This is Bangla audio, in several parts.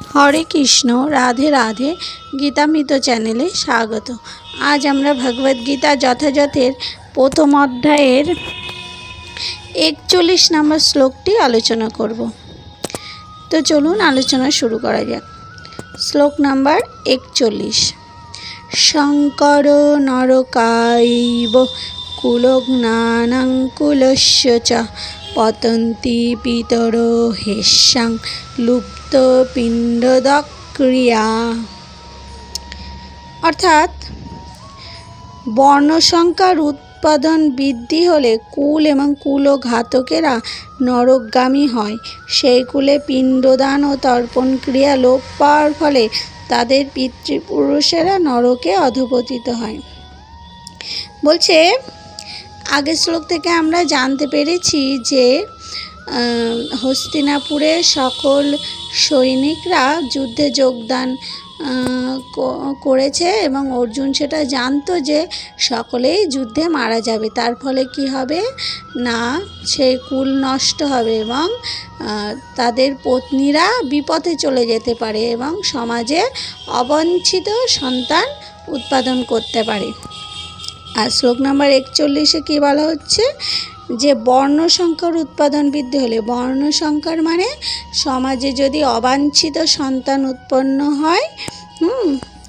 हरे कृष्ण राधे राधे गीतामृत चैनेले स्वागत। आज आमरा भगवद्गीता यथायथेर प्रथम अध्यायेर 41 नम्बर श्लोकटी आलोचना करब। तो चलुन आलोचना शुरू करा जाक। श्लोक नम्बर 41। शंकर नरकायैव कुलज्ञानं कुलस्य च पतन्ति पितरो ह्येषां लुप्त पिंडदक्रिया। अर्थात वर्णसंख्यार उत्पादन बृद्धि होले कुल एवं कुलघातकेरा नरकगामी हय। सेई कुले पिंडदान और तर्पण क्रिया लोप पाওয়ার फले तादेर पितृपुरुषेरा नरके अधपतित हय। बोलछे आगे श्लोक थेके आमरा जानते पेरेछि जे हस्तिनापुरे सकल सैनिकरा युद्धे योगदान करेছে এবং अर्जुन সেটা জানতো যে সকলেই যুদ্ধে মারা যাবে, তার ফলে কি হবে না সেই কুল নষ্ট হবে এবং তাদের পত্নীরা বিপথে চলে যেতে পারে এবং সমাজে অবাঞ্ছিত সন্তান উৎপাদন করতে পারে। আর শ্লোক নম্বর 41-এ কি বলা হচ্ছে যে বর্ণ সংখ্যার উৎপাদন বৃদ্ধি হলে, বর্ণ সংখ্যার মানে সমাজে যদি অবাঞ্ছিত সন্তান উৎপন্ন হয়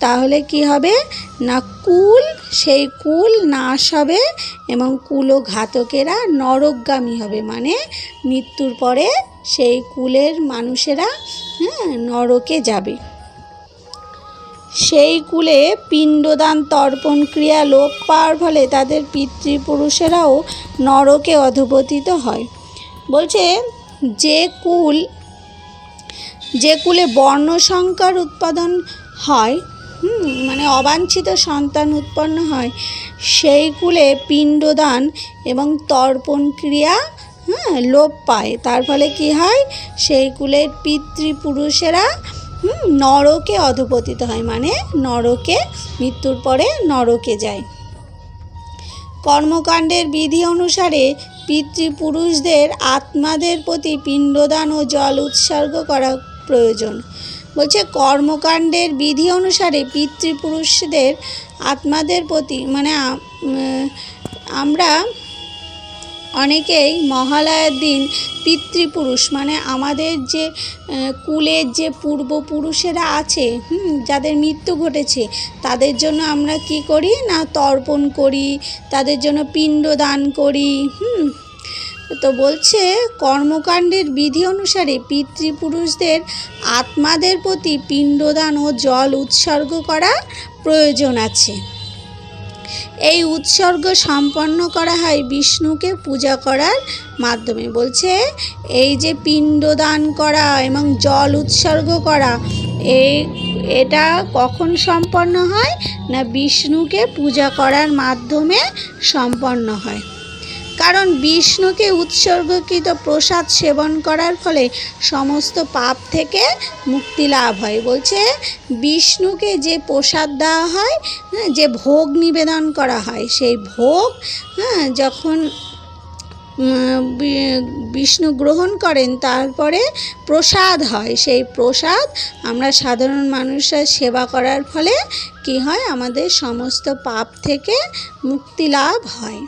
তাহলে কি হবে না কুল, সেই কুল নাশ হবে এবং কুলঘাতকেরা নরকগামী হবে, মানে মৃত্যুর পরে সেই কুলের মানুষেরা নরকে যাবে। সেই কুলে পিণ্ডদান তর্পণ ক্রিয়া লোপ পাওয়ার ফলে তাদের পিতৃপুরুষেরাও নরকে অধপতিত হয়। বলছে যে কুলে বর্ণ সংখ্যার উৎপাদন হয় মানে অবাঞ্ছিত সন্তান উৎপন্ন হয়, সেই কুলে পিণ্ডদান এবং তর্পণ ক্রিয়া লোপ পায়। তার ফলে কি হয় সেই কুলের পিতৃপুরুষেরা নরকে অধপতিত হয়, মানে নরকে মৃত্যুর পরে নরকে যায়। কর্মকাণ্ডের বিধি অনুসারে পিতৃপুরুষদের আত্মাদের প্রতি পিণ্ডদান ও জল উৎসর্গ করা প্রয়োজন। বলছে কর্মকাণ্ডের বিধি অনুসারে পিতৃপুরুষদের আত্মাদের প্রতি, মানে আমরা অনেকেই মহালয়ার দিন পিতৃপুরুষ মানে আমাদের যে কুলের যে পূর্বপুরুষেরা আছে যাদের মৃত্যু ঘটেছে তাদের জন্য আমরা কি করি না তর্পণ করি, তাদের জন্য পিণ্ড দান করি। তো বলছে কর্মকাণ্ডের বিধি অনুসারে পিতৃপুরুষদের আত্মাদের প্রতি পিণ্ডদান ও জল উৎসর্গ করা প্রয়োজন আছে। এই উৎসর্গ সম্পন্ন করা হয় বিষ্ণুকে পূজা করার মাধ্যমে। বলছে এই যে পিণ্ডদান করা এবং জল উৎসর্গ করা এটা কখন সম্পন্ন হয় না বিষ্ণুকে পূজা করার মাধ্যমে সম্পন্ন হয়। কারণ বিষ্ণুকে উৎসর্গকৃত প্রসাদ সেবন করার ফলে সমস্ত পাপ থেকে মুক্তি লাভ হয়। বলছে বিষ্ণুকে যে প্রসাদ দেওয়া হয়, যে ভোগ নিবেদন করা হয়, সেই ভোগ যখন বিষ্ণু গ্রহণ করেন তারপরে প্রসাদ হয়, সেই প্রসাদ আমরা সাধারণ মানুষরা সেবা করার ফলে কি হয় আমাদের সমস্ত পাপ থেকে মুক্তি লাভ হয়।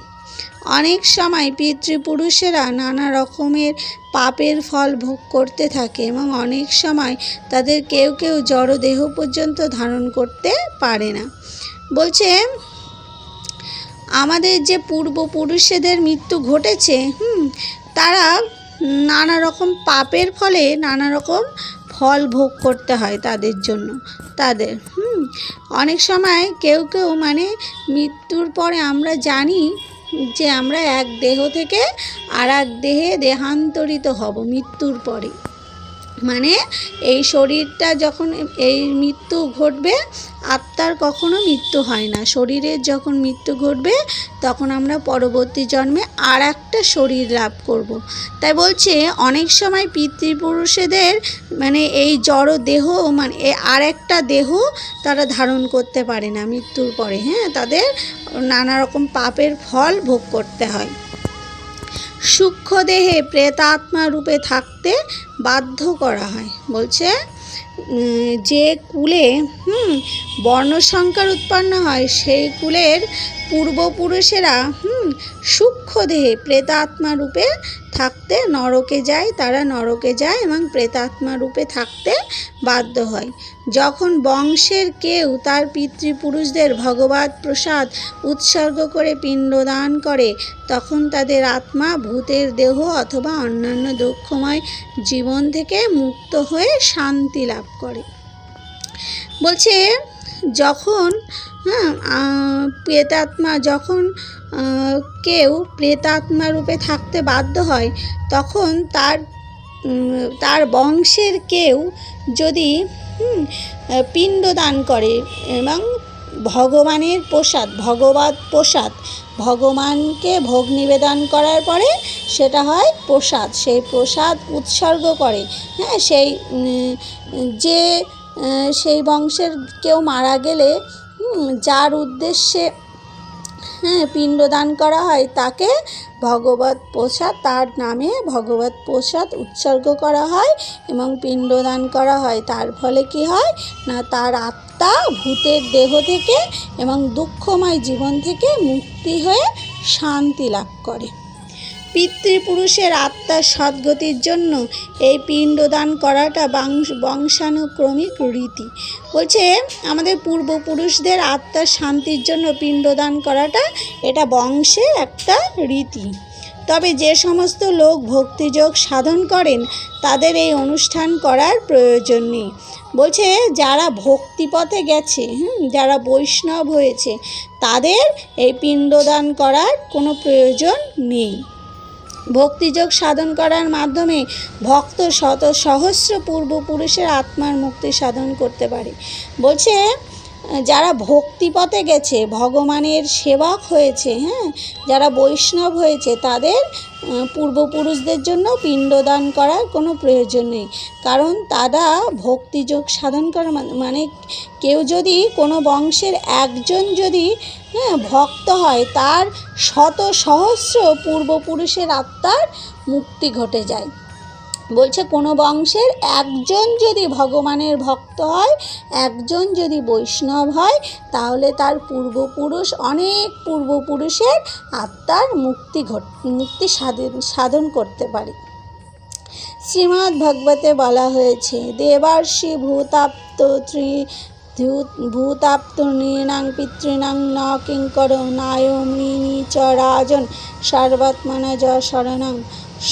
অনেক সময় পিতৃপুরুষেরা নানা রকমের পাপের ফল ভোগ করতে থাকে এবং অনেক সময় তাদের কেউ কেউ জড়দেহ পর্যন্ত ধারণ করতে পারে না। বলছে আমাদের যে পূর্বপুরুষদের মৃত্যু ঘটেছে তারা নানা রকম পাপের ফলে নানা রকম ফল ভোগ করতে হয় তাদের জন্য। তাদের অনেক সময় কেউ কেউ মানে মৃত্যুর পরে আমরা জানি যে আমরা এক দেহ থেকে আর এক দেহে দেহান্তরিত হব মৃত্যুর পরে, মানে এই শরীরটা যখন এই মৃত্যু ঘটবে আত্মার কখনো মৃত্যু হয় না, শরীরের যখন মৃত্যু ঘটবে তখন আমরা পরবর্তী জন্মে আর একটা শরীর লাভ করব। তাই বলছে অনেক সময় পিতৃপুরুষদের মানে এই জড় দেহ মানে আর একটা দেহ তারা ধারণ করতে পারে না মৃত্যুর পরে, তাদের নানা রকম পাপের ফল ভোগ করতে হয়। সূক্ষ্ম দেহে প্রেতাত্মা রূপে থাকতে বাধ্য করা হয়। বলছে যে কুলে বর্ণসংকর উৎপন্ন হয় সেই কুলের পূর্বপুরুষেরা সূক্ষ্ম দেহে প্রেতাত্মা রূপে থাকতে নরকে যায়, তারা নরকে যায় এবং প্রেতাত্মা রূপে থাকতে বাধ্য হয়। যখন বংশের কেউ তার পিতৃপুরুষদের ভগবৎ প্রসাদ উৎসর্গ করে পিণ্ডদান করে, তখন তাদের আত্মা ভূতের দেহ অথবা অন্যান্য দুঃখময় জীবন থেকে মুক্ত হয়ে শান্তি লাভ করে। বলছে যখন প্রেতাত্মা যখন কেউ প্রেতাত্মা রূপে থাকতে বাধ্য হয়, তখন তার বংশের কেউ যদি পিণ্ডদান করে এবং ভগবানের প্রসাদ ভগবৎ প্রসাদ ভগবানকে ভোগ নিবেদন করার পরে সেটা হয় প্রসাদ, সেই প্রসাদ উৎসর্গ করে। সেই বংশের কেউ মারা গেলে যার উদ্দেশ্যে পিণ্ডদান করা হয় তাকে ভগবৎ প্রসাদ, তার নামে ভগবৎ প্রসাদ উৎসর্গ করা হয় এবং পিণ্ডদান করা হয়। তার ফলে কি হয় না, তার আত্মা ভূতের দেহ থেকে এবং দুঃখময় জীবন থেকে মুক্তি হয়ে শান্তি লাভ করে। পিতৃপুরুষের আত্মার সদ্গতির জন্য এই পিণ্ডদান করাটা বংশানুক্রমিক রীতি। বলছে আমাদের পূর্বপুরুষদের আত্মার শান্তির জন্য পিণ্ডদান করাটা এটা বংশের একটা রীতি। তবে যে সমস্ত লোক ভক্তিযোগ সাধন করেন তাদের এই অনুষ্ঠান করার প্রয়োজন নেই। বলছে যারা ভক্তিপথে গেছে, যারা বৈষ্ণব হয়েছে, তাদের এই পিণ্ডদান করার কোনো প্রয়োজন নেই। ভক্তিযোগ সাধন করার মাধ্যমে ভক্ত শত সহস্র পূর্বপুরুষের আত্মার মুক্তি সাধন করতে পারে। বলছে যারা ভক্তিপথে গেছে, ভগবানের সেবক হয়েছে, যারা বৈষ্ণব হয়েছে, তাদের পূর্বপুরুষদের জন্য পিণ্ডদান করার কোনো প্রয়োজন নেই। কারণ তারা ভক্তিযোগ সাধন করা মানে কেউ যদি কোনো বংশের একজন যদি ভক্ত হয়, তার শত সহস্র পূর্বপুরুষের আত্মার মুক্তি ঘটে যায়। বলছে কোনো বংশের একজন যদি ভগবানের ভক্ত হয়, একজন যদি বৈষ্ণব হয়, তাহলে তার পূর্বপুরুষ অনেক পূর্বপুরুষের আত্মার মুক্তি সাধন করতে পারে। শ্রীমদ্ ভাগবতে বলা হয়েছে দেবার্ষি ভূতাপ্ত নৃণাং পিতৃণাং ন কিঙ্কর নায়মিনী চ রাজন সর্বাত্মনা য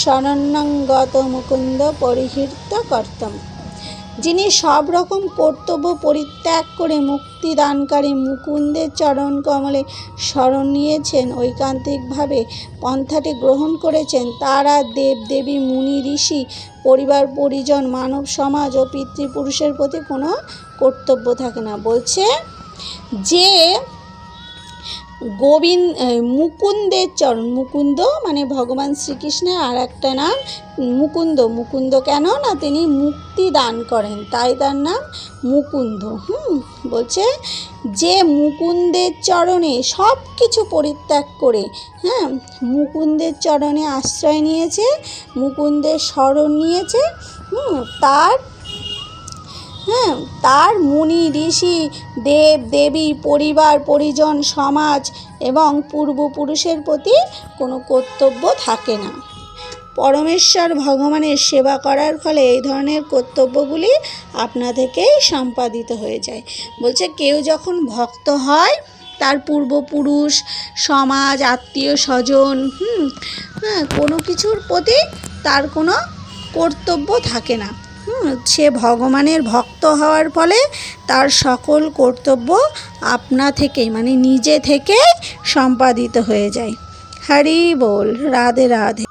শরণ্যং গত মুকুন্দ পরিহৃত কর্তম। যিনি সব রকম কর্তব্য পরিত্যাগ করে মুক্তিদানকারী মুকুন্দের চরণ কমলে শরণ নিয়েছেন, ঐকান্তিকভাবে পন্থাটি গ্রহণ করেছেন, তারা দেবদেবী মুনি ঋষি পরিবার পরিজন মানব সমাজ ও পিতৃপুরুষের প্রতি কোনো কর্তব্য থাকে না। বলছে যে মুকুন্দের চরণ, মুকুন্দ মানে ভগবান শ্রীকৃষ্ণের আর একটা নাম মুকুন্দ। মুকুন্দ কেন না, তিনি মুক্তি দান করেন, তাই তার নাম মুকুন্দ। বলছে যে মুকুন্দের চরণে সব কিছু পরিত্যাগ করে মুকুন্দের চরণে আশ্রয় নিয়েছে, মুকুন্দের শরণ নিয়েছে, তার মুনি ঋষি দেব দেবী পরিবার পরিজন সমাজ এবং পূর্বপুরুষের প্রতি কোনো কর্তব্য থাকে না। পরমেশ্বর ভগবানের সেবা করার ফলে এই ধরনের কর্তব্যগুলি আপনা থেকেই সম্পাদিত হয়ে যায়। বলছে কেউ যখন ভক্ত হয়, তার পূর্বপুরুষ সমাজ আত্মীয় স্বজন কোনো কিছুর প্রতি তার কোনো কর্তব্য থাকে না। সে ভগবানের ভক্ত হওয়ার ফলে তার সকল কর্তব্য আপনা থেকেই মানে নিজে থেকে সম্পাদিত হয়ে যায়। হরি বল, রাধে রাধে।